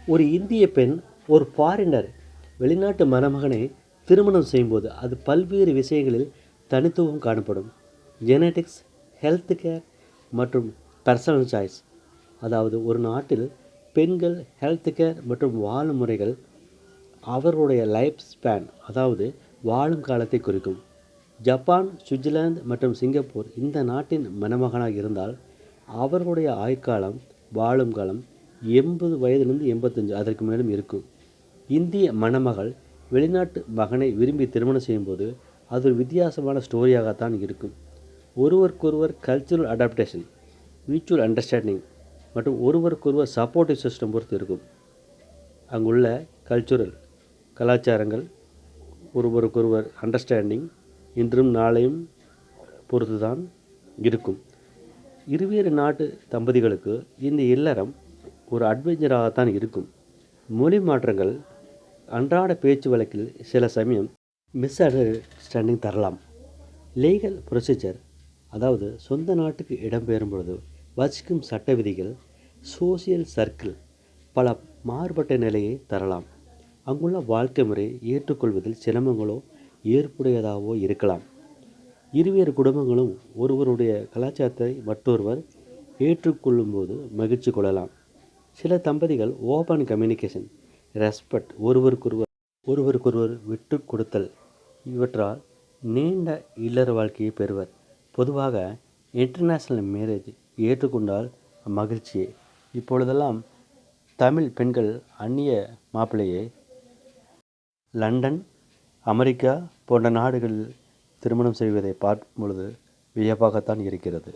ஒரு இந்திய பெண் ஒரு ஃபாரினர் வெளிநாட்டு மணமகனை திருமணம் செய்யும்போது அது பல்வேறு விஷயங்களில் தனித்துவம் காணப்படும். ஜெனடிக்ஸ், ஹெல்த் கேர் மற்றும் பர்சனல் சாய்ஸ். அதாவது ஒரு நாட்டில் பெண்கள் ஹெல்த் கேர் மற்றும் வாழும் முறைகள் அவர்களுடைய லைஃப் ஸ்பேன், அதாவது வாழும் காலத்தை குறிக்கும். ஜப்பான், சுவிட்சர்லாந்து மற்றும் சிங்கப்பூர் இந்த நாட்டின் மணமகனாக இருந்தால் அவர்களுடைய ஆயுட்காலம், வாழும் காலம் 80 வயதிலிருந்து 85 அதற்கு மேலும் இருக்கும். இந்திய மணமகள் வெளிநாட்டு மகனை விரும்பி திருமணம் செய்யும்போது அது ஒரு வித்தியாசமான ஸ்டோரியாகத்தான் இருக்கும். ஒருவருக்கொருவர் கல்ச்சுரல் அடாப்டேஷன், மியூச்சுவல் அண்டர்ஸ்டாண்டிங் மற்றும் ஒருவருக்கொருவர் சப்போர்ட்டிவ் சிஸ்டம் பொறுத்து இருக்கும். அங்குள்ள கல்ச்சுரல் கலாச்சாரங்கள், ஒருவருக்கொருவர் அண்டர்ஸ்டாண்டிங் இன்றும் நாளையும் பொறுத்து தான் இருக்கும். இருவேறு நாட்டு தம்பதிகளுக்கு இந்த இல்லறம் ஒரு அட்வென்ச்சராகத்தான் இருக்கும். மொழி மாற்றங்கள் அன்றாட பேச்சு வழக்கில் சில சமயம் மிஸ் அண்டர்ஸ்டாண்டிங் தரலாம். லீகல் ப்ரொசீஜர், அதாவது சொந்த நாட்டுக்கு இடம்பெயரும் பொழுது வசிக்கும் சட்ட விதிகள், சோசியல் சர்க்கிள் பல மாறுபட்ட நிலையை தரலாம். அங்குள்ள வாழ்க்கை முறையை ஏற்றுக்கொள்வதில் சிரமங்களோ ஏற்புடையதாகவோ இருக்கலாம். இருவேறு குடும்பங்களும் ஒருவருடைய கலாச்சாரத்தை மற்றொருவர் ஏற்றுக்கொள்ளும்போது மகிழ்ச்சி கொள்ளலாம். சில தம்பதிகள் ஓப்பன் கம்யூனிகேஷன், ரெஸ்பெக்ட், ஒருவருக்கொருவர் விட்டு கொடுத்தல் இவற்றால் நீண்ட இல்லற வாழ்க்கையை பெறுவர். பொதுவாக இன்டர்நேஷ்னல் மேரேஜ் ஏற்றுக்கொண்டால் மகிழ்ச்சியே. இப்பொழுதெல்லாம் தமிழ் பெண்கள் அந்நிய மாப்பிள்ளையை லண்டன், அமெரிக்கா போன்ற நாடுகளில் திருமணம் செய்வதை பார்க்கும் பொழுது வியப்பாகத்தான் இருக்கிறது.